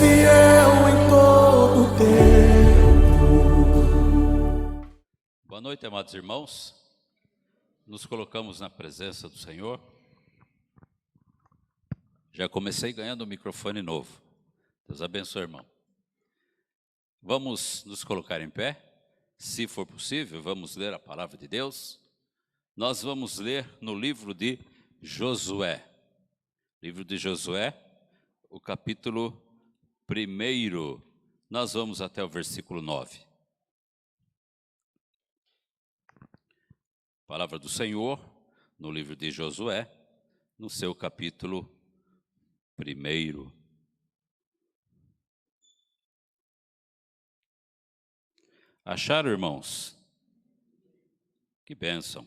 fiel em todo o tempo. Boa noite, amados irmãos. Nos colocamos na presença do Senhor. Já comecei ganhando um microfone novo. Deus abençoe, irmão. Vamos nos colocar em pé. Se for possível, vamos ler a palavra de Deus. Nós vamos ler no livro de Josué. Livro de Josué, o capítulo 1. Nós vamos até o versículo 9. Palavra do Senhor, no livro de Josué, no seu capítulo 1. Acharam, irmãos? Que bênção.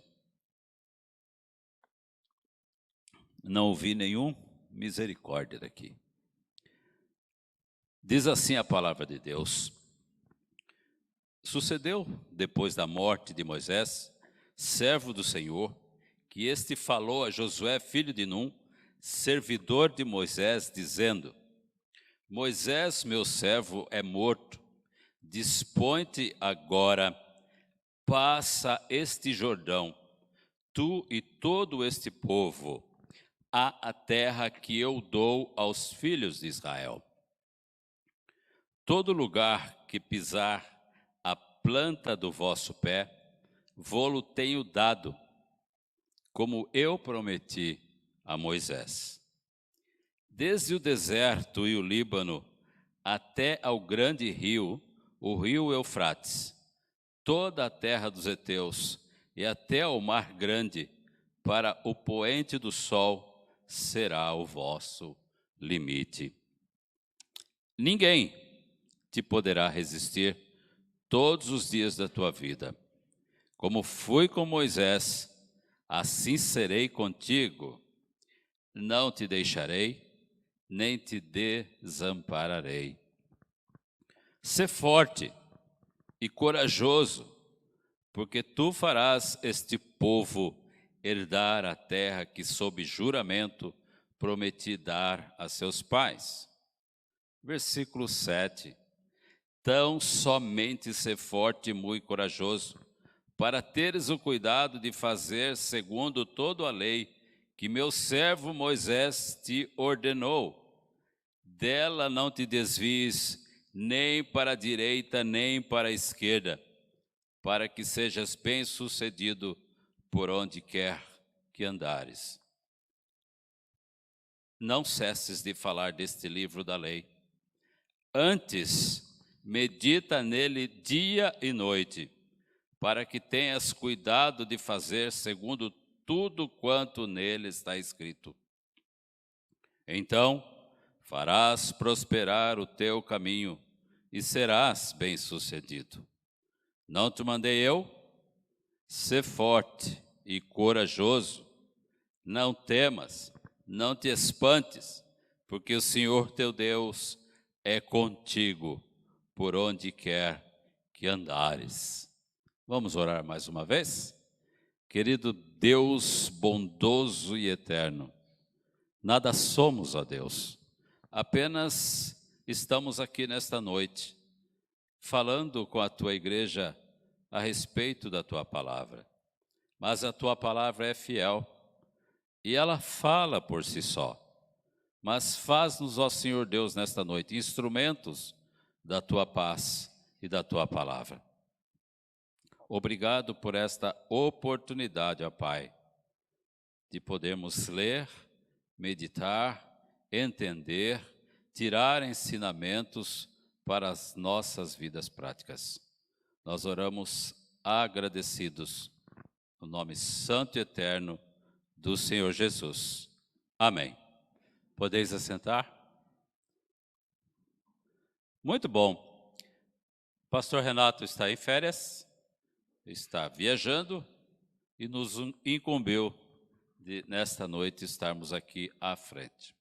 Não ouvi nenhum misericórdia daqui. Diz assim a palavra de Deus. Sucedeu, depois da morte de Moisés, servo do Senhor, que este falou a Josué, filho de Num, servidor de Moisés, dizendo: Moisés, meu servo, é morto. Dispõe-te agora, passa este Jordão, tu e todo este povo, a terra que eu dou aos filhos de Israel. Todo lugar que pisar a planta do vosso pé, vô-lo tenho dado, como eu prometi a Moisés. Desde o deserto e o Líbano, até ao grande rio, o rio Eufrates, toda a terra dos heteus, e até ao mar grande, para o poente do sol, será o vosso limite. Ninguém te poderá resistir todos os dias da tua vida. Como fui com Moisés, assim serei contigo. Não te deixarei, nem te desampararei. Sê forte e corajoso, porque tu farás este povo herdar a terra que, sob juramento, prometi dar a seus pais. Versículo 7. Tão somente sê forte e muito corajoso, para teres o cuidado de fazer segundo toda a lei que meu servo Moisés te ordenou. Dela não te desvies, nem para a direita, nem para a esquerda, para que sejas bem-sucedido por onde quer que andares. Não cesses de falar deste livro da lei. Antes, medita nele dia e noite, para que tenhas cuidado de fazer segundo tudo quanto nele está escrito. Então, farás prosperar o teu caminho e serás bem-sucedido. Não te mandei eu? Sê forte e corajoso, não temas, não te espantes, porque o Senhor teu Deus é contigo, por onde quer que andares. Vamos orar mais uma vez? Querido Deus bondoso e eterno, nada somos, ó Deus, apenas estamos aqui nesta noite, falando com a tua igreja a respeito da tua palavra. Mas a tua palavra é fiel e ela fala por si só. Mas faz-nos, ó Senhor Deus, nesta noite, instrumentos da tua paz e da tua palavra. Obrigado por esta oportunidade, ó Pai, de podermos ler, meditar, entender, tirar ensinamentos para as nossas vidas práticas. Nós oramos agradecidos no nome santo e eterno do Senhor Jesus. Amém. Podeis assentar? Muito bom. Pastor Renato está em férias, está viajando e nos incumbiu de, nesta noite, estarmos aqui à frente.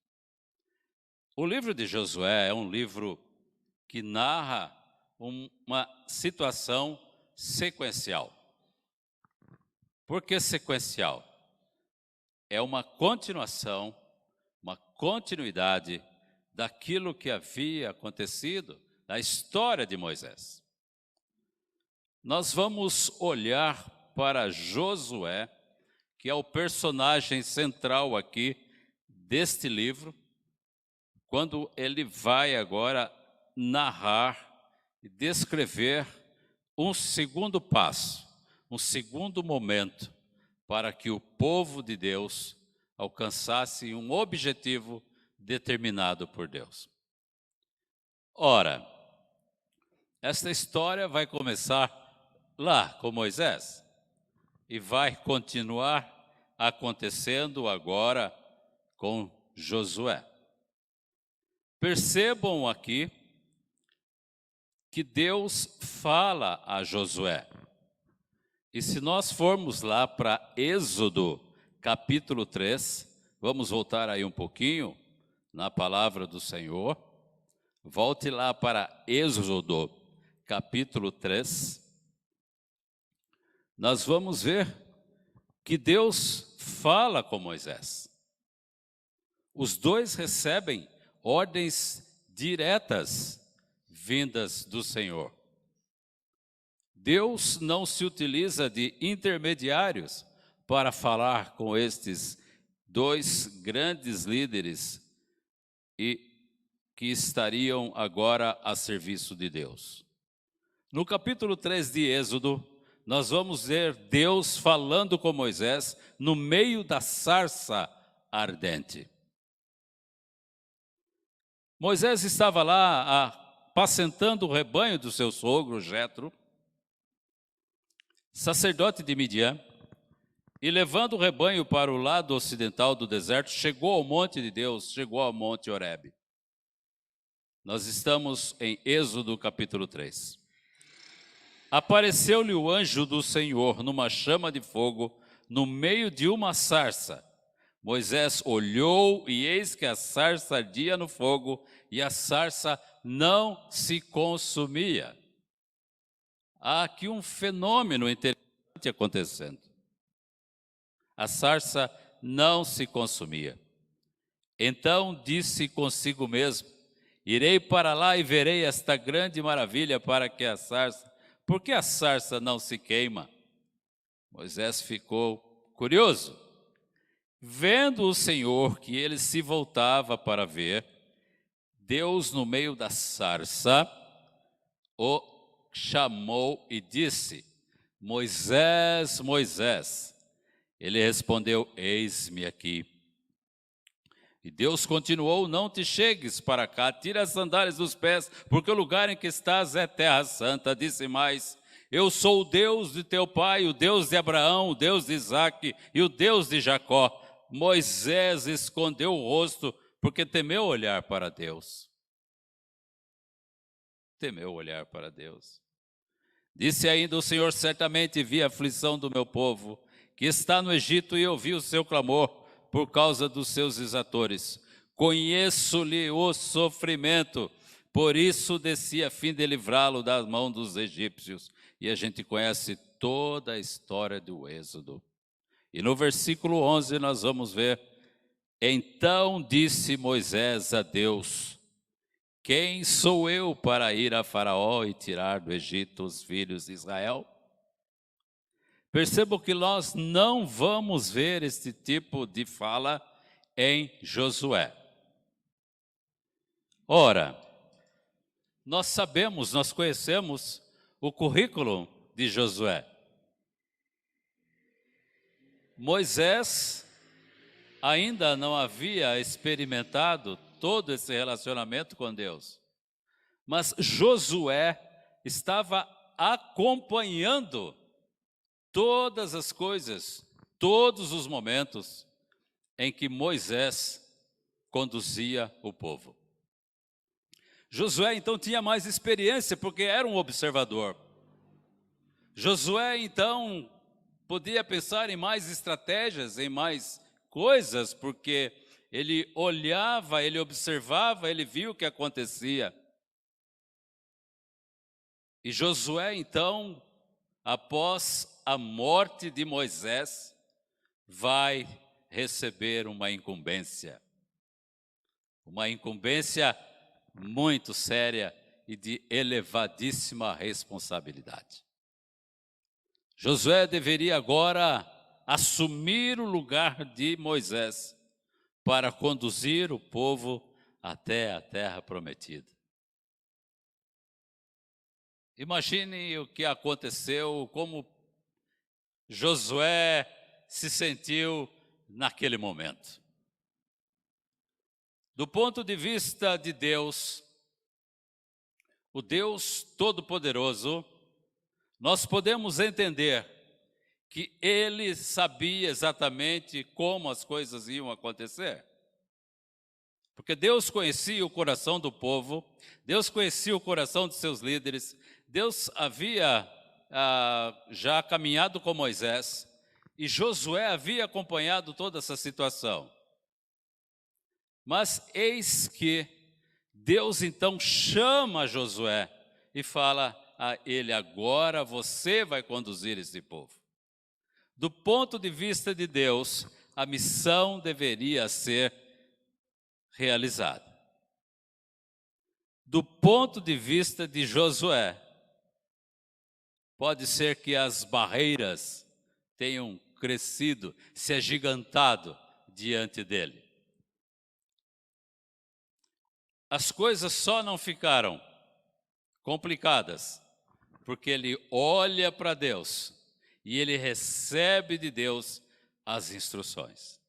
O livro de Josué é um livro que narra uma situação sequencial. Por que sequencial? É uma continuação, uma continuidade daquilo que havia acontecido, da história de Moisés. Nós vamos olhar para Josué, que é o personagem central aqui deste livro, quando ele vai agora narrar e descrever um segundo passo, um segundo momento, para que o povo de Deus alcançasse um objetivo determinado por Deus. Ora, esta história vai começar lá com Moisés e vai continuar acontecendo agora com Josué. Percebam aqui que Deus fala a Josué. E se nós formos lá para Êxodo, capítulo 3, vamos voltar aí um pouquinho na palavra do Senhor. Volte lá para Êxodo, capítulo 3. Nós vamos ver que Deus fala com Moisés. Os dois recebem ordens diretas vindas do Senhor. Deus não se utiliza de intermediários para falar com estes dois grandes líderes e que estariam agora a serviço de Deus. No capítulo 3 de Êxodo, nós vamos ver Deus falando com Moisés no meio da sarça ardente. Moisés estava lá apacentando o rebanho do seu sogro, Jetro, sacerdote de Midian, e levando o rebanho para o lado ocidental do deserto, chegou ao monte de Deus, chegou ao monte Horebe. Nós estamos em Êxodo capítulo 3. Apareceu-lhe o anjo do Senhor numa chama de fogo, no meio de uma sarça. Moisés olhou e eis que a sarça ardia no fogo e a sarça não se consumia. Há aqui um fenômeno interessante acontecendo. A sarça não se consumia. Então disse consigo mesmo: irei para lá e verei esta grande maravilha por que a sarça não se queima? Moisés ficou curioso. Vendo o Senhor que ele se voltava para ver, Deus no meio da sarça o chamou e disse: Moisés, Moisés. Ele respondeu: eis-me aqui. E Deus continuou: não te chegues para cá, tira as sandálias dos pés, porque o lugar em que estás é terra santa. Disse mais: eu sou o Deus de teu pai, o Deus de Abraão, o Deus de Isaque e o Deus de Jacó. Moisés escondeu o rosto, porque temeu olhar para Deus. Temeu olhar para Deus. Disse ainda o Senhor: certamente vi a aflição do meu povo, que está no Egito, e ouvi o seu clamor por causa dos seus exatores. Conheço-lhe o sofrimento, por isso desci a fim de livrá-lo da mão dos egípcios. E a gente conhece toda a história do Êxodo. E no versículo 11 nós vamos ver: então disse Moisés a Deus: quem sou eu para ir a Faraó e tirar do Egito os filhos de Israel? Percebam que nós não vamos ver este tipo de fala em Josué. Ora, nós conhecemos o currículo de Josué. Moisés ainda não havia experimentado todo esse relacionamento com Deus, mas Josué estava acompanhando todas as coisas, todos os momentos em que Moisés conduzia o povo. Josué então tinha mais experiência porque era um observador. Josué então podia pensar em mais estratégias, em mais coisas, porque ele olhava, ele observava, ele viu o que acontecia. E Josué então, após a morte de Moisés, vai receber uma incumbência. uma incumbência muito séria e de elevadíssima responsabilidade. Josué deveria agora assumir o lugar de Moisés para conduzir o povo até a terra prometida. Imagine o que aconteceu, como Josué se sentiu naquele momento. Do ponto de vista de Deus, o Deus Todo-Poderoso, nós podemos entender que Ele sabia exatamente como as coisas iam acontecer. Porque Deus conhecia o coração do povo, Deus conhecia o coração de seus líderes, Deus havia já caminhado com Moisés e Josué havia acompanhado toda essa situação. Mas eis que Deus então chama Josué e fala a ele: agora você vai conduzir esse povo. Do ponto de vista de Deus, a missão deveria ser realizada. Do ponto de vista de Josué, pode ser que as barreiras tenham crescido, se agigantado diante dele. As coisas só não ficaram complicadas porque ele olha para Deus e ele recebe de Deus as instruções.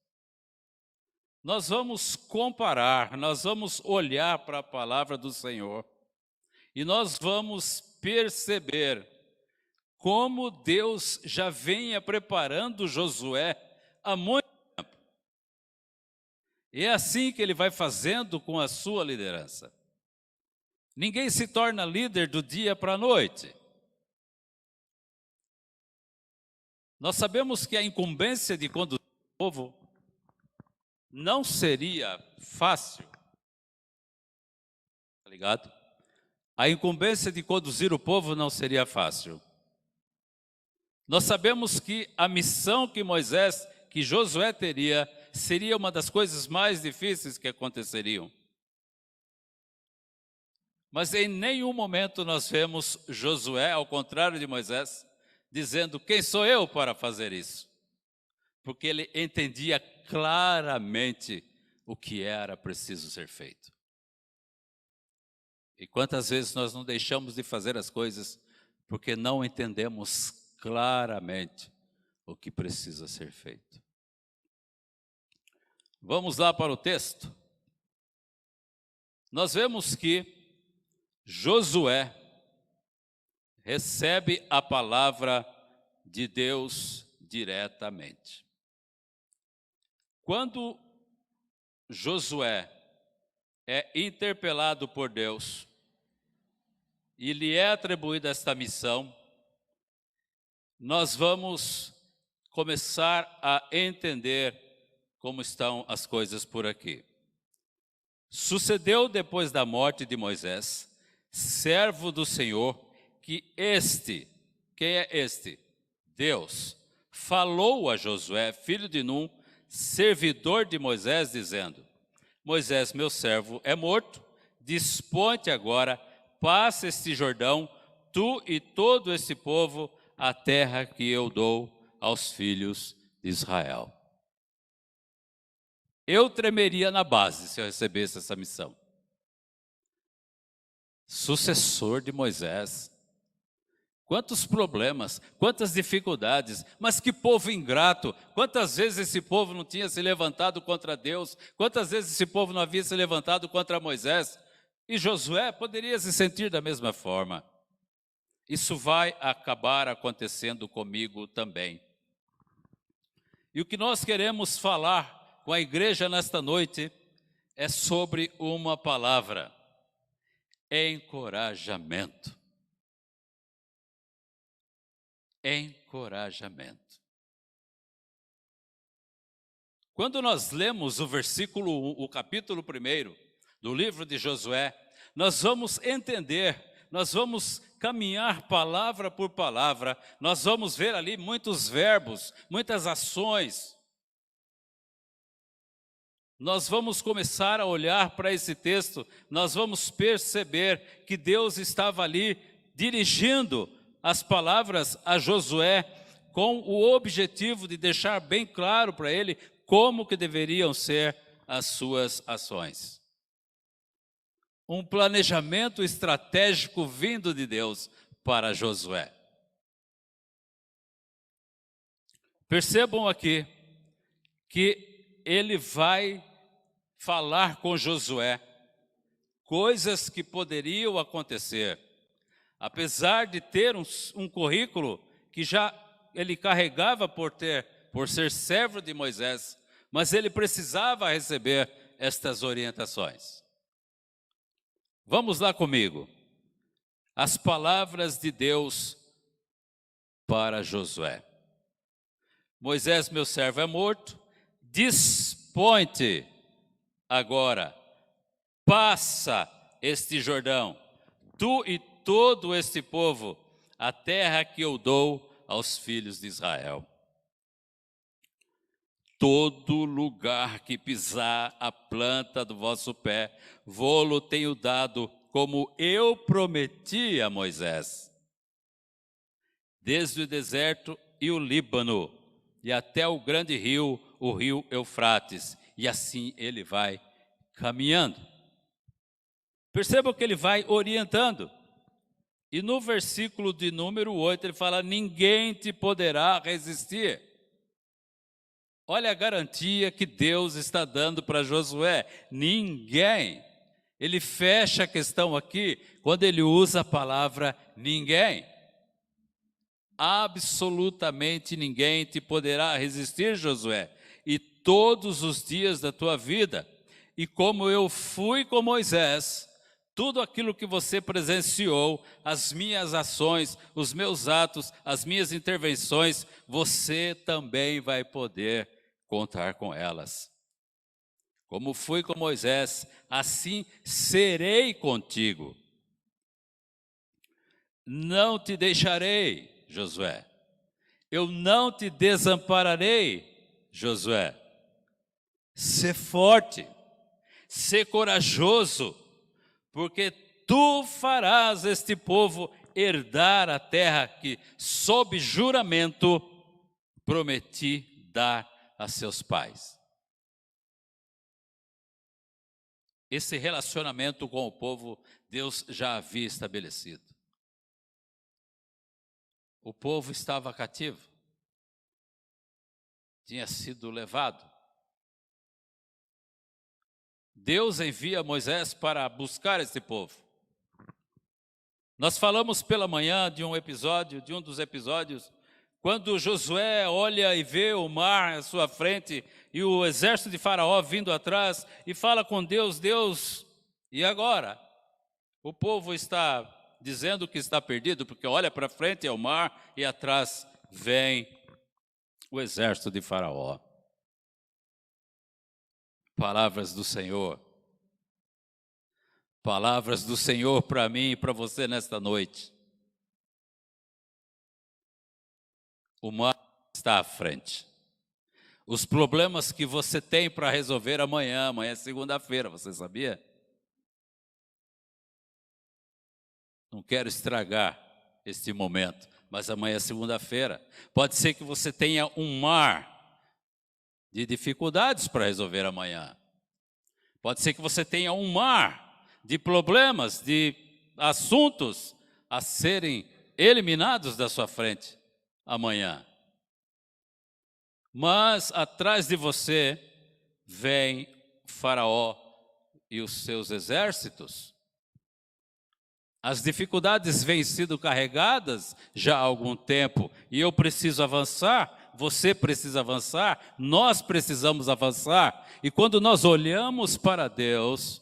Nós vamos comparar, nós vamos olhar para a palavra do Senhor e nós vamos perceber como Deus já vinha preparando Josué há muito tempo. E é assim que ele vai fazendo com a sua liderança. Ninguém se torna líder do dia para a noite. Nós sabemos que a incumbência de conduzir o povo não seria fácil. Tá ligado? A incumbência de conduzir o povo não seria fácil. Nós sabemos que a missão que Josué teria, seria uma das coisas mais difíceis que aconteceriam. Mas em nenhum momento nós vemos Josué, ao contrário de Moisés, dizendo: quem sou eu para fazer isso? Porque ele entendia claramente o que era preciso ser feito. E quantas vezes nós não deixamos de fazer as coisas porque não entendemos claramente o que precisa ser feito. Vamos lá para o texto. Nós vemos que Josué recebe a palavra de Deus diretamente. Quando Josué é interpelado por Deus e lhe é atribuída esta missão, nós vamos começar a entender como estão as coisas por aqui. Sucedeu depois da morte de Moisés, servo do Senhor, que quem é este? Deus, falou a Josué, filho de Num, servidor de Moisés, dizendo: Moisés, meu servo, é morto, dispõe-te agora, passa este Jordão, tu e todo este povo, a terra que eu dou aos filhos de Israel. Eu tremeria na base se eu recebesse essa missão. Sucessor de Moisés. Quantos problemas, quantas dificuldades, mas que povo ingrato. Quantas vezes esse povo não tinha se levantado contra Deus, quantas vezes esse povo não havia se levantado contra Moisés. E Josué poderia se sentir da mesma forma. Isso vai acabar acontecendo comigo também. E o que nós queremos falar com a igreja nesta noite é sobre uma palavra: encorajamento. Encorajamento. Quando nós lemos o capítulo 1 do livro de Josué, nós vamos entender, nós vamos caminhar palavra por palavra, nós vamos ver ali muitos verbos, muitas ações. nós vamos começar a olhar para esse texto, nós vamos perceber que Deus estava ali dirigindo as palavras a Josué com o objetivo de deixar bem claro para ele como que deveriam ser as suas ações. Um planejamento estratégico vindo de Deus para Josué. Percebam aqui que ele vai falar com Josué coisas que poderiam acontecer. Apesar de ter um currículo que já ele carregava por ser servo de Moisés, mas ele precisava receber estas orientações. Vamos lá comigo. As palavras de Deus para Josué. Moisés, meu servo, é morto. Dispõe-te agora, passa este Jordão, tu e todo este povo, a terra que eu dou aos filhos de Israel. Todo lugar que pisar a planta do vosso pé, vô-lo tenho dado, como eu prometi a Moisés. Desde o deserto e o Líbano, e até o grande rio, o rio Eufrates. E assim ele vai caminhando. Percebam que ele vai orientando. E no versículo de número 8, ele fala, ninguém te poderá resistir. Olha a garantia que Deus está dando para Josué. Ninguém. Ele fecha a questão aqui, quando ele usa a palavra ninguém. Absolutamente ninguém te poderá resistir, Josué, e todos os dias da tua vida. E como eu fui com Moisés, tudo aquilo que você presenciou, as minhas ações, os meus atos, as minhas intervenções, você também vai poder contar com elas. Como fui com Moisés, assim serei contigo. Não te deixarei, Josué. Eu não te desampararei, Josué. Sê forte, sê corajoso, porque tu farás este povo herdar a terra que, sob juramento, prometi dar a seus pais. Esse relacionamento com o povo, Deus já havia estabelecido. O povo estava cativo, tinha sido levado. Deus envia Moisés para buscar esse povo. Nós falamos pela manhã de um dos episódios, quando Josué olha e vê o mar à sua frente e o exército de Faraó vindo atrás e fala com Deus, Deus, e agora? O povo está dizendo que está perdido, porque olha para frente é o mar e atrás vem o exército de Faraó. Palavras do Senhor. Palavras do Senhor para mim e para você nesta noite. O mar está à frente. Os problemas que você tem para resolver amanhã é segunda-feira, você sabia? Não quero estragar este momento, mas amanhã é segunda-feira. Pode ser que você tenha um mar de dificuldades para resolver amanhã. Pode ser que você tenha um mar de problemas, de assuntos a serem eliminados da sua frente amanhã. Mas atrás de você vem Faraó e os seus exércitos. As dificuldades vêm sido carregadas já há algum tempo e eu preciso avançar, você precisa avançar, nós precisamos avançar. E quando nós olhamos para Deus,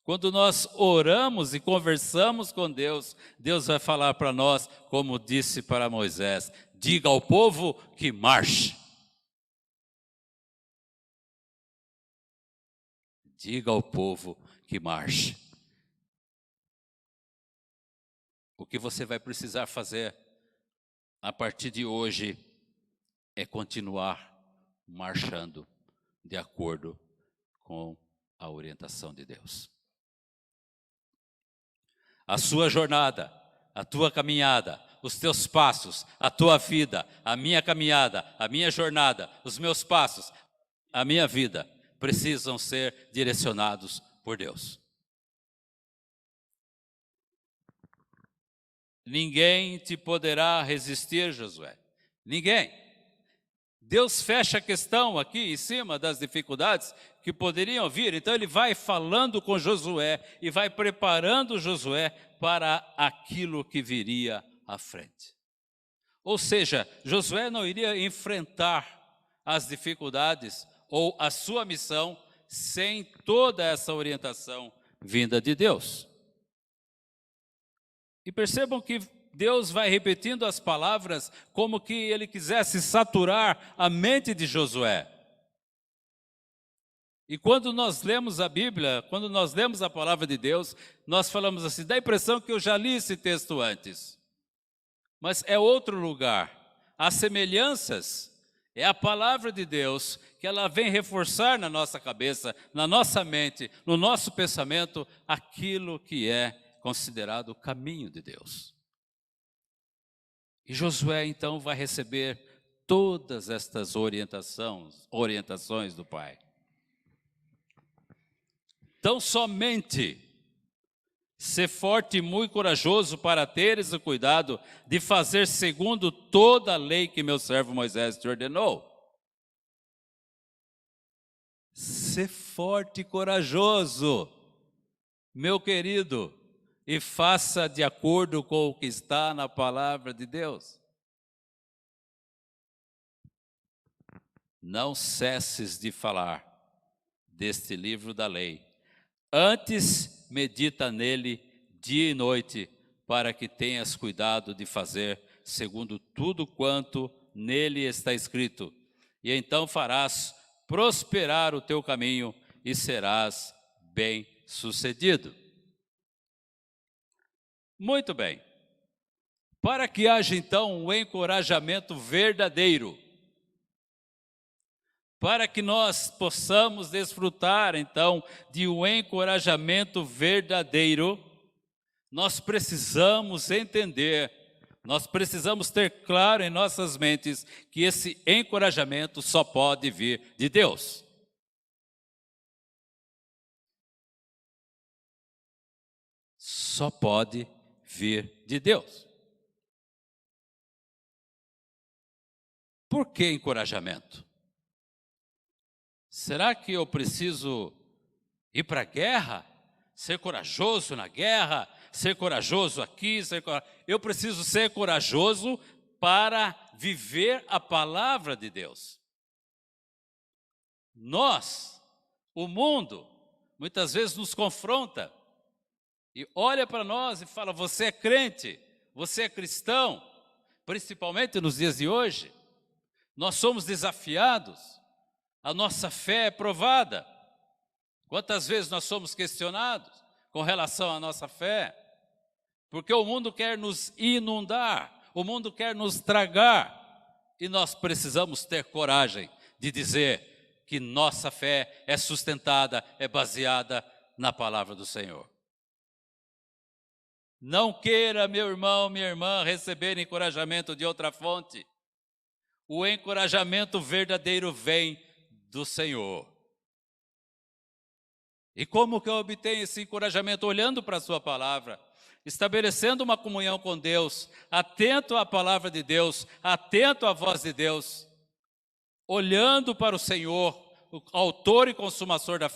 quando nós oramos e conversamos com Deus, Deus vai falar para nós, como disse para Moisés, diga ao povo que marche. Diga ao povo que marche. O que você vai precisar fazer a partir de hoje é continuar marchando, de acordo com a orientação de Deus. A sua jornada, a tua caminhada, os teus passos, a tua vida, a minha caminhada, a minha jornada, os meus passos, a minha vida, precisam ser direcionados por Deus. Ninguém te poderá resistir, Josué. Ninguém. Deus fecha a questão aqui em cima das dificuldades que poderiam vir. Então ele vai falando com Josué e vai preparando Josué para aquilo que viria à frente. Ou seja, Josué não iria enfrentar as dificuldades ou a sua missão sem toda essa orientação vinda de Deus. E percebam que Deus vai repetindo as palavras como que ele quisesse saturar a mente de Josué. E quando nós lemos a Bíblia, quando nós lemos a palavra de Deus, nós falamos assim, dá a impressão que eu já li esse texto antes. Mas é outro lugar. As semelhanças é a palavra de Deus que ela vem reforçar na nossa cabeça, na nossa mente, no nosso pensamento, aquilo que é considerado o caminho de Deus. E Josué então vai receber todas estas orientações do Pai. Tão somente ser forte e muito corajoso para teres o cuidado de fazer segundo toda a lei que meu servo Moisés te ordenou. Ser forte e corajoso, meu querido, e faça de acordo com o que está na palavra de Deus. Não cesses de falar deste livro da lei. Antes medita nele dia e noite, para que tenhas cuidado de fazer segundo tudo quanto nele está escrito. E então farás prosperar o teu caminho e serás bem-sucedido. Muito bem. Para que haja então um encorajamento verdadeiro, para que nós possamos desfrutar então de um encorajamento verdadeiro, nós precisamos entender, nós precisamos ter claro em nossas mentes que esse encorajamento só pode vir de Deus. Só pode vir de Deus. Por que encorajamento? Será que eu preciso ir para a guerra? Ser corajoso na guerra? Ser corajoso aqui? Eu preciso ser corajoso para viver a palavra de Deus. Nós, o mundo, muitas vezes nos confronta e olha para nós e fala, você é crente, você é cristão, principalmente nos dias de hoje. Nós somos desafiados, a nossa fé é provada. Quantas vezes nós somos questionados com relação à nossa fé? Porque o mundo quer nos inundar, o mundo quer nos tragar, e nós precisamos ter coragem de dizer que nossa fé é sustentada, é baseada na palavra do Senhor. Não queira, meu irmão, minha irmã, receber encorajamento de outra fonte. O encorajamento verdadeiro vem do Senhor. E como que eu obtenho esse encorajamento? Olhando para a sua palavra, estabelecendo uma comunhão com Deus, atento à palavra de Deus, atento à voz de Deus, olhando para o Senhor, o autor e consumador da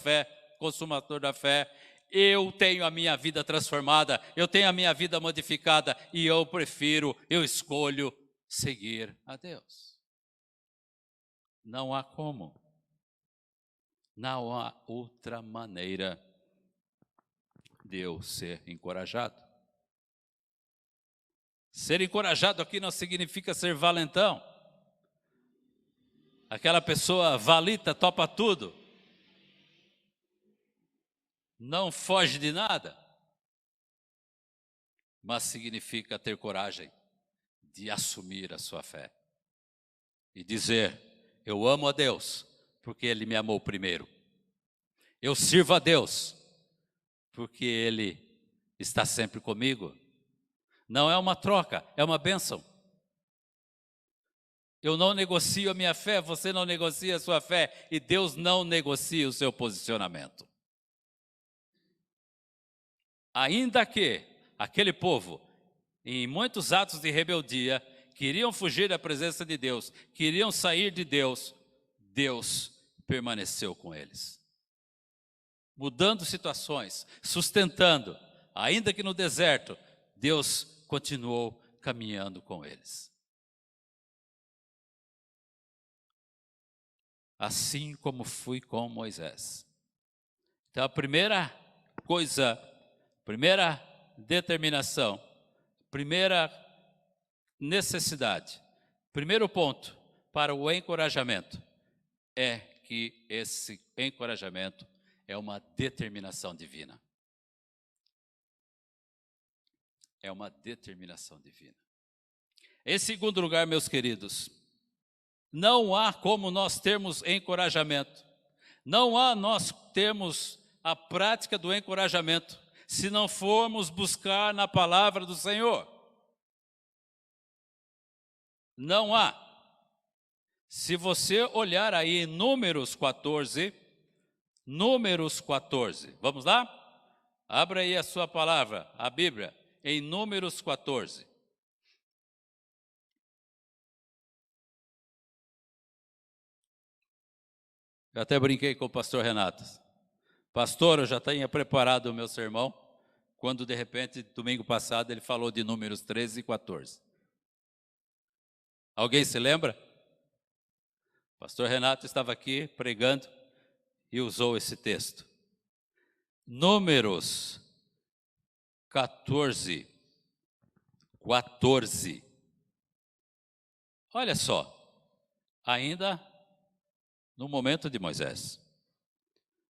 fé, eu tenho a minha vida transformada, eu tenho a minha vida modificada e eu escolho seguir a Deus. Não há como. Não há outra maneira de eu ser encorajado. Ser encorajado aqui não significa ser valentão. Aquela pessoa valita, topa tudo. Não foge de nada. Mas significa ter coragem de assumir a sua fé. E dizer, eu amo a Deus, porque Ele me amou primeiro. Eu sirvo a Deus, porque Ele está sempre comigo. Não é uma troca, é uma bênção. Eu não negocio a minha fé, você não negocia a sua fé, e Deus não negocia o seu posicionamento. Ainda que aquele povo, em muitos atos de rebeldia, queriam fugir da presença de Deus, queriam sair de Deus, Deus permaneceu com eles. Mudando situações, sustentando, ainda que no deserto, Deus continuou caminhando com eles. Assim como fui com Moisés. Então a primeira coisa, primeira determinação, primeira necessidade, primeiro ponto para o encorajamento é que esse encorajamento é uma determinação divina. É uma determinação divina. Em segundo lugar, meus queridos, não há como nós termos encorajamento, não há nós termos a prática do encorajamento, se não formos buscar na palavra do Senhor. Não há. Se você olhar aí em Números 14, vamos lá? Abra aí a sua palavra, a Bíblia, em Números 14. Eu até brinquei com o pastor Renato. Pastor, eu já tinha preparado o meu sermão, quando de repente, domingo passado, ele falou de Números 13 e 14. Alguém se lembra? O pastor Renato estava aqui pregando e usou esse texto. Números 14. Olha só, ainda no momento de Moisés.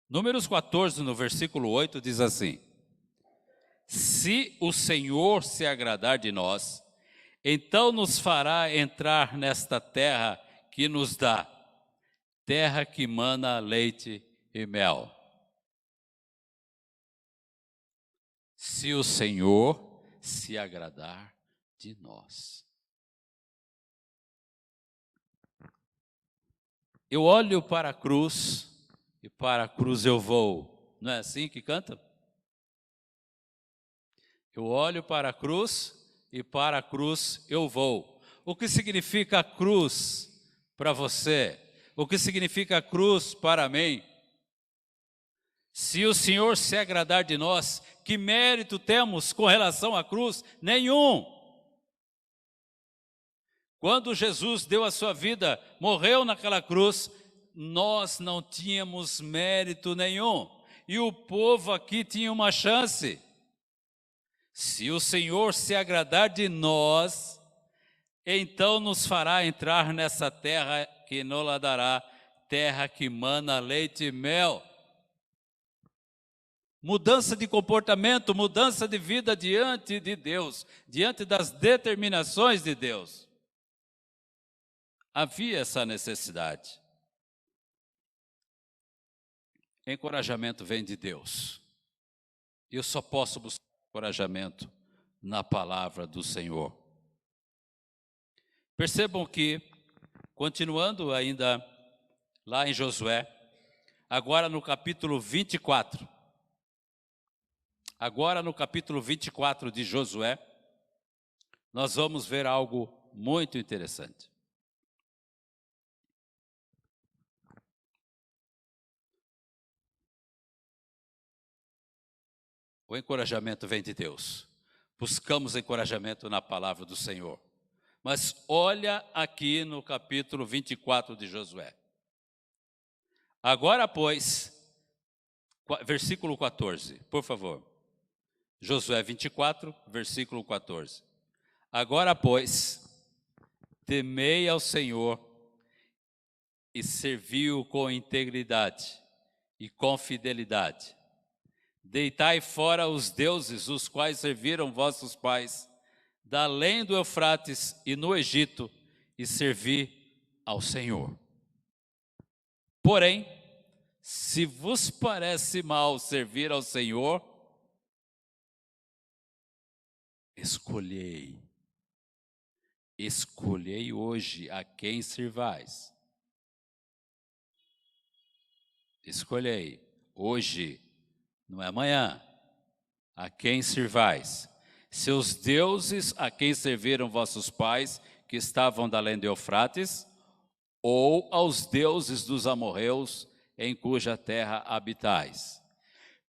Números 14, no versículo 8, diz assim: se o Senhor se agradar de nós, então nos fará entrar nesta terra que nos dá, terra que mana leite e mel. Se o Senhor se agradar de nós. Eu olho para a cruz e para a cruz eu vou. Não é assim que canta? Eu olho para a cruz e para a cruz eu vou. O que significa a cruz para você? O que significa a cruz para mim? Se o Senhor se agradar de nós, que mérito temos com relação à cruz? Nenhum. Quando Jesus deu a sua vida, morreu naquela cruz, nós não tínhamos mérito nenhum. E o povo aqui tinha uma chance. Se o Senhor se agradar de nós, então nos fará entrar nessa terra que nos dará, terra que mana leite e mel. Mudança de comportamento, mudança de vida diante de Deus, diante das determinações de Deus. Havia essa necessidade. Encorajamento vem de Deus. Eu só posso buscar encorajamento na palavra do Senhor. Percebam que, continuando ainda lá em Josué, agora no capítulo 24, de Josué, nós vamos ver algo muito interessante. O encorajamento vem de Deus. Buscamos encorajamento na palavra do Senhor. Mas olha aqui no capítulo 24 de Josué. Agora, pois, versículo 14, por favor. Josué 24, versículo 14. Agora, pois, temei ao Senhor e servi-o com integridade e com fidelidade. Deitai fora os deuses, os quais serviram vossos pais, da além do Eufrates e no Egito, e servi ao Senhor. Porém, se vos parece mal servir ao Senhor, escolhei hoje a quem servais. Escolhei hoje, não é amanhã, a quem servais. Seus deuses a quem serviram vossos pais, que estavam da além de Eufrates, ou aos deuses dos amorreus, em cuja terra habitais.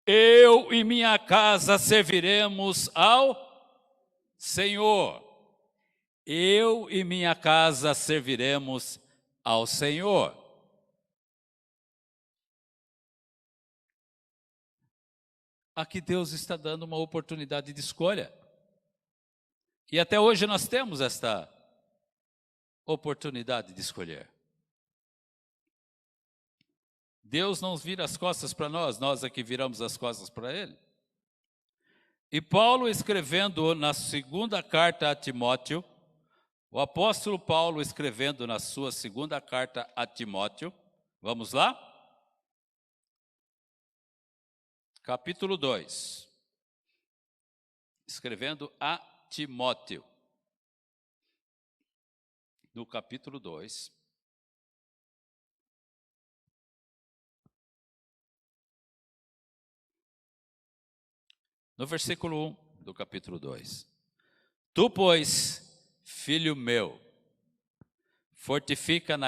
Eu e minha casa serviremos ao Senhor. Eu e minha casa serviremos ao Senhor. Aqui Deus está dando uma oportunidade de escolha. E até hoje nós temos esta oportunidade de escolher. Deus não vira as costas para nós, nós é que viramos as costas para Ele. E Paulo, escrevendo na segunda carta a Timóteo, o apóstolo Paulo escrevendo na sua segunda carta a Timóteo, vamos lá? Capítulo 2, escrevendo a Timóteo, no capítulo 2, no versículo 1 do capítulo 2. Tu, pois, filho meu, fortifica-te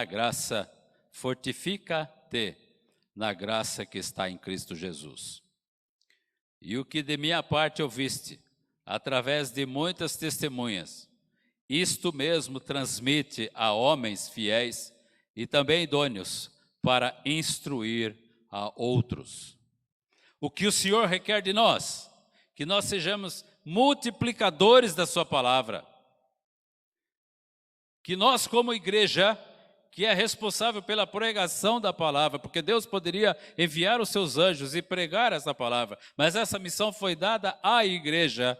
na graça que está em Cristo Jesus. E o que de minha parte ouviste, através de muitas testemunhas, isto mesmo transmite a homens fiéis e também idôneos para instruir a outros. O que o Senhor requer de nós? Que nós sejamos multiplicadores da sua palavra. Que nós, como igreja, que é responsável pela pregação da palavra, porque Deus poderia enviar os seus anjos e pregar essa palavra, mas essa missão foi dada à igreja.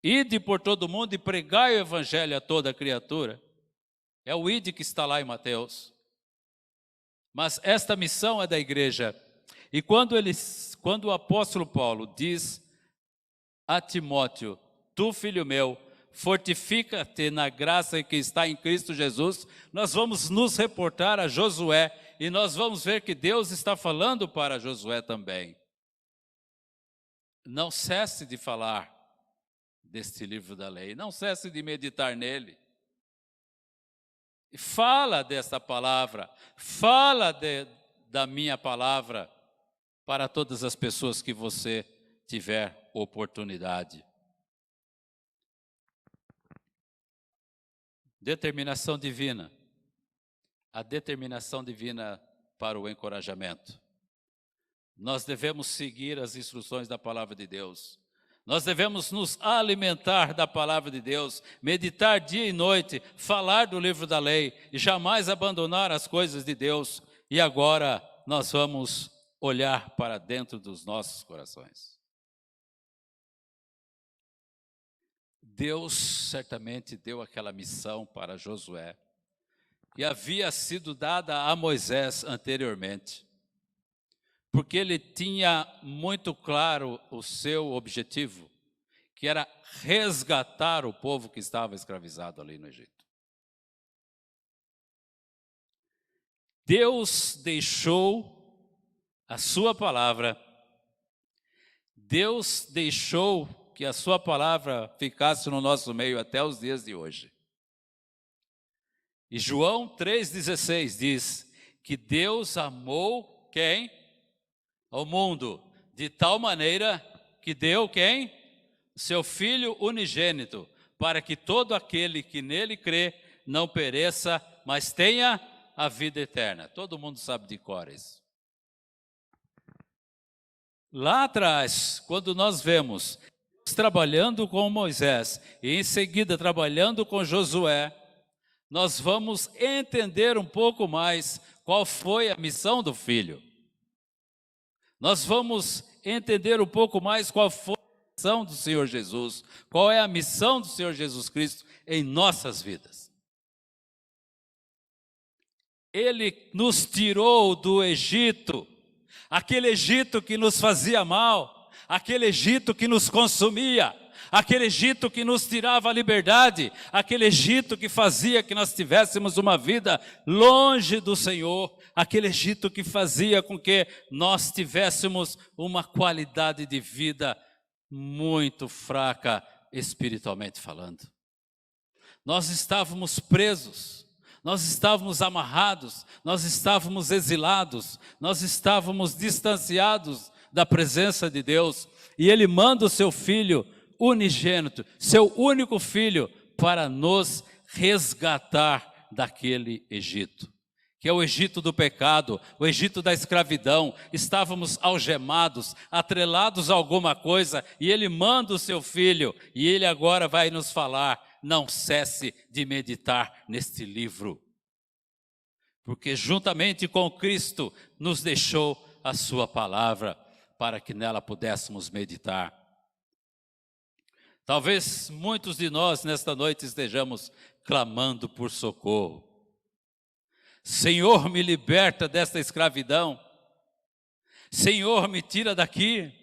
Ide por todo o mundo e pregai o evangelho a toda criatura. É o ide que está lá em Mateus. Mas esta missão é da igreja. E quando o apóstolo Paulo diz a Timóteo, tu, filho meu, fortifica-te na graça que está em Cristo Jesus, nós vamos nos reportar a Josué e nós vamos ver que Deus está falando para Josué também. Não cesse de falar deste livro da lei, não cesse de meditar nele. Fala desta palavra, fala da minha palavra para todas as pessoas que você tiver oportunidade. Determinação divina. A determinação divina para o encorajamento. Nós devemos seguir as instruções da palavra de Deus. Nós devemos nos alimentar da palavra de Deus, meditar dia e noite, falar do livro da lei e jamais abandonar as coisas de Deus. E agora nós vamos olhar para dentro dos nossos corações. Deus certamente deu aquela missão para Josué, e havia sido dada a Moisés anteriormente, porque ele tinha muito claro o seu objetivo, que era resgatar o povo que estava escravizado ali no Egito. Deus deixou a sua palavra, Deus deixou que a sua palavra ficasse no nosso meio até os dias de hoje. E João 3,16 diz que Deus amou quem? Ao mundo, de tal maneira que deu quem? Seu Filho unigênito, para que todo aquele que nele crê não pereça, mas tenha a vida eterna. Todo mundo sabe de cor isso. Lá atrás, quando nós vemos trabalhando com Moisés e em seguida trabalhando com Josué, nós vamos entender um pouco mais qual foi a missão do Filho. Nós vamos entender um pouco mais qual foi a missão do Senhor Jesus, qual é a missão do Senhor Jesus Cristo em nossas vidas. Ele nos tirou do Egito, aquele Egito que nos fazia mal, aquele Egito que nos consumia, aquele Egito que nos tirava a liberdade, aquele Egito que fazia que nós tivéssemos uma vida longe do Senhor, aquele Egito que fazia com que nós tivéssemos uma qualidade de vida muito fraca, espiritualmente falando. Nós estávamos presos, nós estávamos amarrados, nós estávamos exilados, nós estávamos distanciados da presença de Deus, e Ele manda o seu Filho unigênito, seu único Filho, para nos resgatar daquele Egito, que é o Egito do pecado, o Egito da escravidão. Estávamos algemados, atrelados a alguma coisa, e Ele manda o seu Filho, e Ele agora vai nos falar: não cesse de meditar neste livro, porque juntamente com Cristo nos deixou a sua palavra, para que nela pudéssemos meditar. Talvez muitos de nós nesta noite estejamos clamando por socorro. Senhor, me liberta desta escravidão. Senhor, me tira daqui.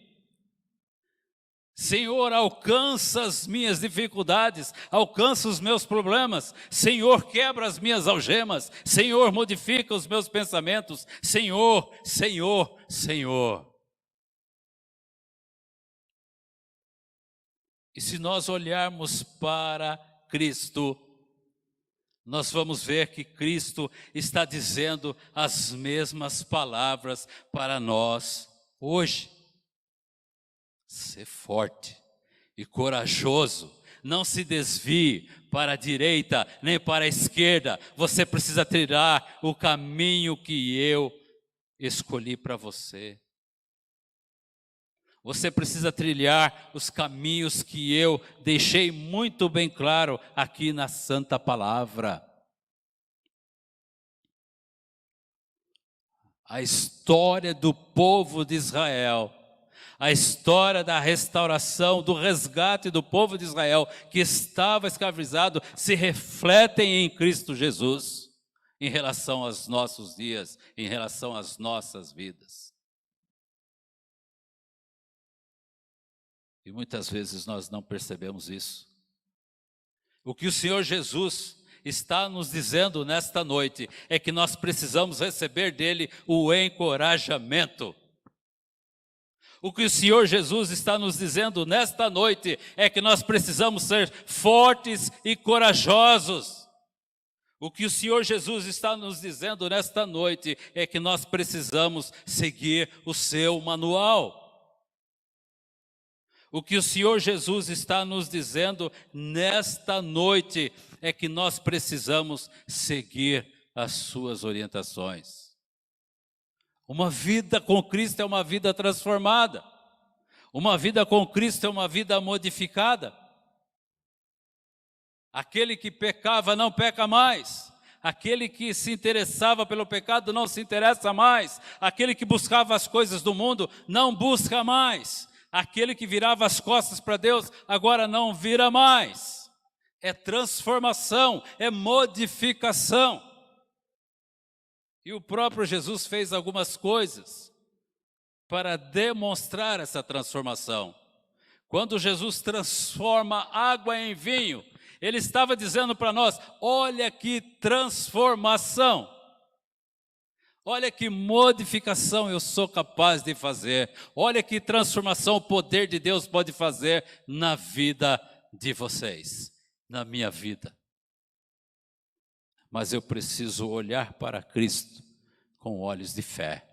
Senhor, alcança as minhas dificuldades, alcança os meus problemas. Senhor, quebra as minhas algemas. Senhor, modifica os meus pensamentos. Senhor, Senhor, Senhor. E se nós olharmos para Cristo, nós vamos ver que Cristo está dizendo as mesmas palavras para nós hoje. Ser forte e corajoso, não se desvie para a direita nem para a esquerda. Você precisa trilhar o caminho que eu escolhi para você. Você precisa trilhar os caminhos que eu deixei muito bem claro aqui na Santa Palavra. A história do povo de Israel, a história da restauração, do resgate do povo de Israel que estava escravizado, se refletem em Cristo Jesus, em relação aos nossos dias, em relação às nossas vidas. E muitas vezes nós não percebemos isso. O que o Senhor Jesus está nos dizendo nesta noite é que nós precisamos receber dele o encorajamento. O que o Senhor Jesus está nos dizendo nesta noite é que nós precisamos ser fortes e corajosos. O que o Senhor Jesus está nos dizendo nesta noite é que nós precisamos seguir o seu manual. O que o Senhor Jesus está nos dizendo nesta noite é que nós precisamos seguir as suas orientações. Uma vida com Cristo é uma vida transformada. Uma vida com Cristo é uma vida modificada. Aquele que pecava não peca mais. Aquele que se interessava pelo pecado não se interessa mais. Aquele que buscava as coisas do mundo não busca mais. Aquele que virava as costas para Deus, agora não vira mais. É transformação, é modificação. E o próprio Jesus fez algumas coisas para demonstrar essa transformação. Quando Jesus transforma água em vinho, Ele estava dizendo para nós: olha que transformação. Olha que modificação eu sou capaz de fazer. Olha que transformação o poder de Deus pode fazer na vida de vocês, na minha vida. Mas eu preciso olhar para Cristo com olhos de fé.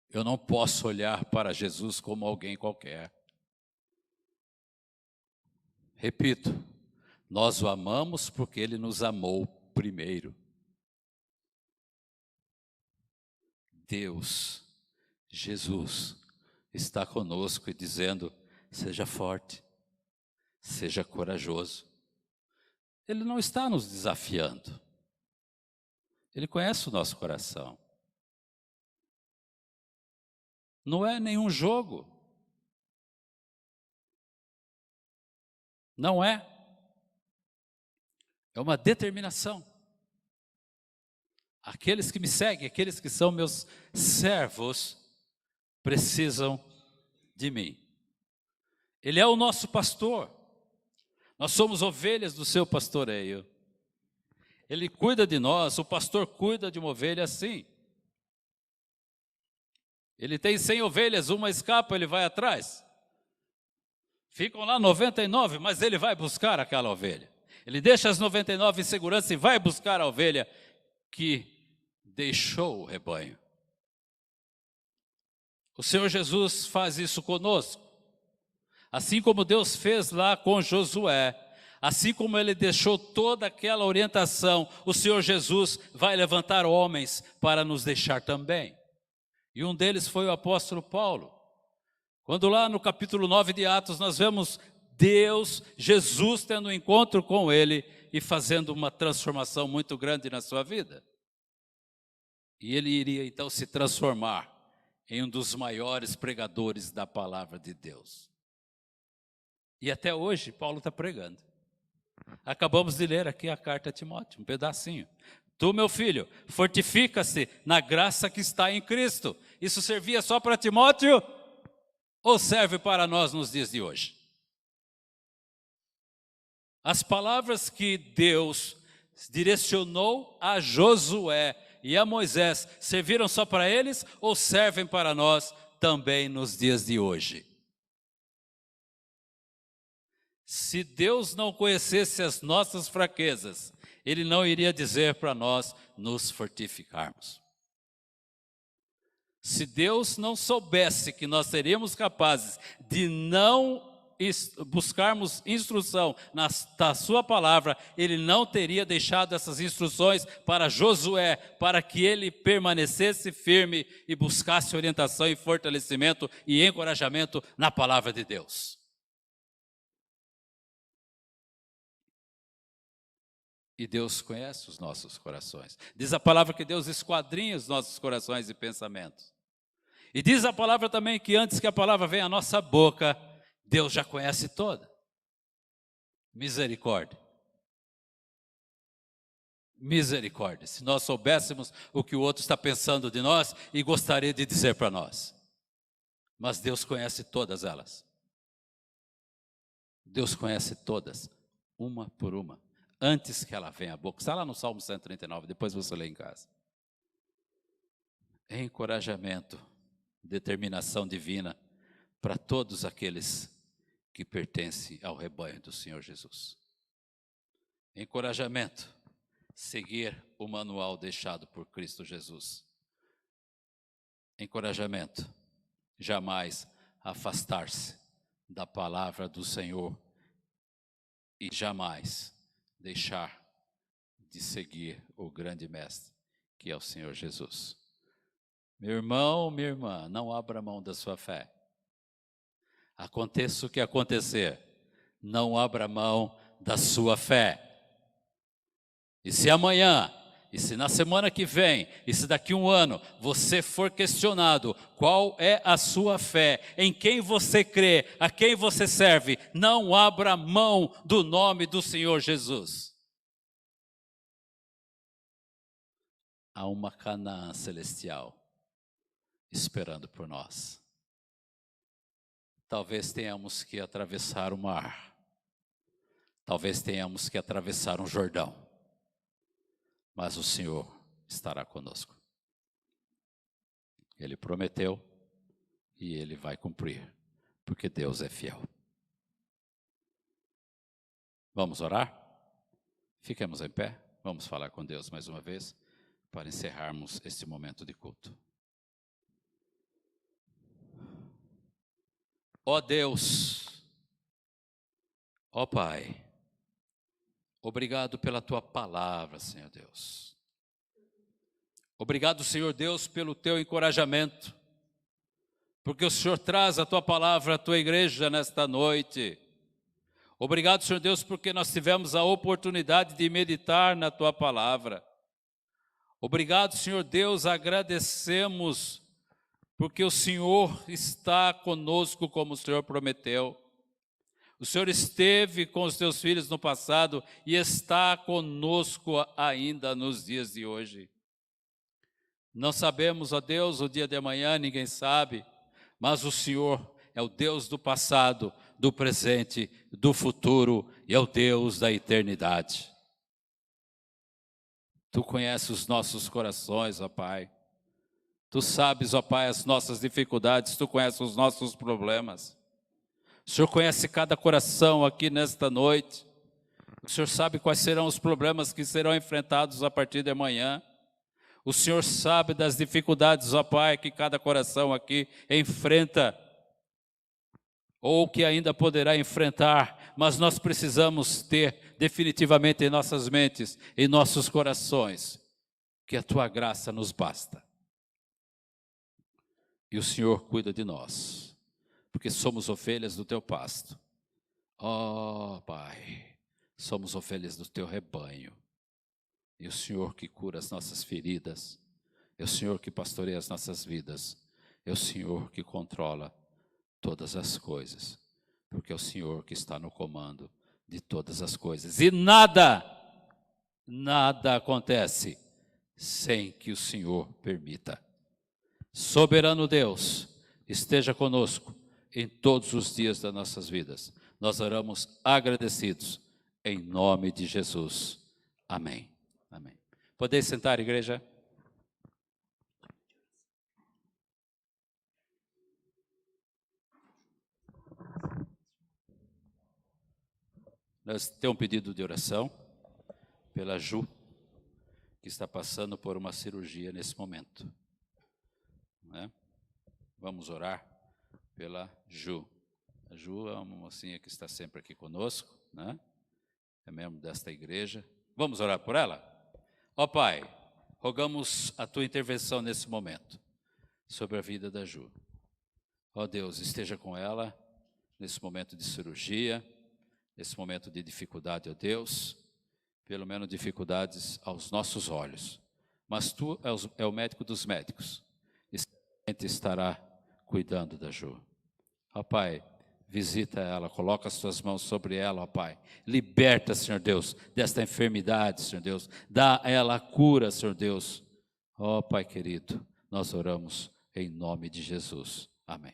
Eu não posso olhar para Jesus como alguém qualquer. Repito, nós o amamos porque Ele nos amou primeiro. Deus, Jesus, está conosco e dizendo: seja forte, seja corajoso. Ele não está nos desafiando. Ele conhece o nosso coração. Não é nenhum jogo. Não é. É uma determinação. Aqueles que me seguem, aqueles que são meus servos, precisam de mim. Ele é o nosso pastor. Nós somos ovelhas do seu pastoreio. Ele cuida de nós, o pastor cuida de uma ovelha assim. Ele tem 100 ovelhas, uma escapa, ele vai atrás. Ficam lá 99, mas ele vai buscar aquela ovelha. Ele deixa as 99 em segurança e vai buscar a ovelha que deixou o rebanho. O Senhor Jesus faz isso conosco. Assim como Deus fez lá com Josué, assim como Ele deixou toda aquela orientação, o Senhor Jesus vai levantar homens para nos deixar também. E um deles foi o apóstolo Paulo. Quando lá no capítulo 9 de Atos nós vemos Deus, Jesus tendo um encontro com ele e fazendo uma transformação muito grande na sua vida. E ele iria então se transformar em um dos maiores pregadores da palavra de Deus. E até hoje Paulo está pregando. Acabamos de ler aqui a carta a Timóteo, um pedacinho. Tu, meu filho, fortifica-se na graça que está em Cristo. Isso servia só para Timóteo ou serve para nós nos dias de hoje? As palavras que Deus direcionou a Josué e a Moisés serviram só para eles ou servem para nós também nos dias de hoje? Se Deus não conhecesse as nossas fraquezas, Ele não iria dizer para nós nos fortificarmos. Se Deus não soubesse que nós seríamos capazes de não buscarmos instrução na sua palavra, Ele não teria deixado essas instruções para Josué, para que ele permanecesse firme e buscasse orientação e fortalecimento e encorajamento na palavra de Deus. E Deus conhece os nossos corações. Diz a palavra que Deus esquadrinha os nossos corações e pensamentos. E diz a palavra também que antes que a palavra venha à nossa boca, Deus já conhece toda. Misericórdia. Misericórdia. Se nós soubéssemos o que o outro está pensando de nós e gostaria de dizer para nós. Mas Deus conhece todas elas. Deus conhece todas, uma por uma. Antes que ela venha à boca. Está lá no Salmo 139, depois você lê em casa. Encorajamento, determinação divina para todos aqueles que pertencem ao rebanho do Senhor Jesus. Encorajamento, seguir o manual deixado por Cristo Jesus. Encorajamento, jamais afastar-se da palavra do Senhor e jamais deixar de seguir o grande mestre, que é o Senhor Jesus. Meu irmão, minha irmã, não abra mão da sua fé. Aconteça o que acontecer, não abra mão da sua fé. E se amanhã, e se na semana que vem, e se daqui a um ano, você for questionado qual é a sua fé, em quem você crê, a quem você serve, não abra mão do nome do Senhor Jesus. Há uma Canaã celestial esperando por nós. Talvez tenhamos que atravessar o mar. Talvez tenhamos que atravessar um Jordão. Mas o Senhor estará conosco. Ele prometeu e Ele vai cumprir, porque Deus é fiel. Vamos orar? Fiquemos em pé, vamos falar com Deus mais uma vez, para encerrarmos este momento de culto. Ó Deus, ó Pai, obrigado pela Tua palavra, Senhor Deus. Obrigado, Senhor Deus, pelo Teu encorajamento, porque o Senhor traz a Tua palavra à Tua igreja nesta noite. Obrigado, Senhor Deus, porque nós tivemos a oportunidade de meditar na Tua palavra. Obrigado, Senhor Deus, agradecemos, porque o Senhor está conosco como o Senhor prometeu. O Senhor esteve com os Teus filhos no passado e está conosco ainda nos dias de hoje. Não sabemos, ó Deus, o dia de amanhã, ninguém sabe, mas o Senhor é o Deus do passado, do presente, do futuro e é o Deus da eternidade. Tu conheces os nossos corações, ó Pai. Tu sabes, ó Pai, as nossas dificuldades, Tu conheces os nossos problemas. O Senhor conhece cada coração aqui nesta noite. O Senhor sabe quais serão os problemas que serão enfrentados a partir de amanhã. O Senhor sabe das dificuldades, ó Pai, que cada coração aqui enfrenta, ou que ainda poderá enfrentar, mas nós precisamos ter definitivamente em nossas mentes, em nossos corações, que a Tua graça nos basta. E o Senhor cuida de nós, porque somos ovelhas do Teu pasto. Ó Pai, somos ovelhas do Teu rebanho. E o Senhor que cura as nossas feridas, é o Senhor que pastoreia as nossas vidas, é o Senhor que controla todas as coisas, porque é o Senhor que está no comando de todas as coisas. E nada acontece sem que o Senhor permita. Soberano Deus, esteja conosco em todos os dias das nossas vidas. Nós oramos agradecidos, em nome de Jesus. Amém. Amém. Podeis sentar, igreja? Nós temos um pedido de oração pela Ju, que está passando por uma cirurgia nesse momento. Né? Vamos orar pela Ju. A Ju é uma mocinha que está sempre aqui conosco, né? É membro desta igreja. Vamos orar por ela? Ó Pai, rogamos a Tua intervenção nesse momento, sobre a vida da Ju. Ó Deus, esteja com ela, nesse momento de cirurgia, nesse momento de dificuldade, ó Deus, pelo menos dificuldades aos nossos olhos. Mas Tu é o médico dos médicos, e certamente estará cuidando da Ju. Ó Pai, visita ela, coloca as Tuas mãos sobre ela, ó Pai. Liberta, Senhor Deus, desta enfermidade, Senhor Deus. Dá a ela a cura, Senhor Deus. Ó Pai querido, nós oramos em nome de Jesus. Amém.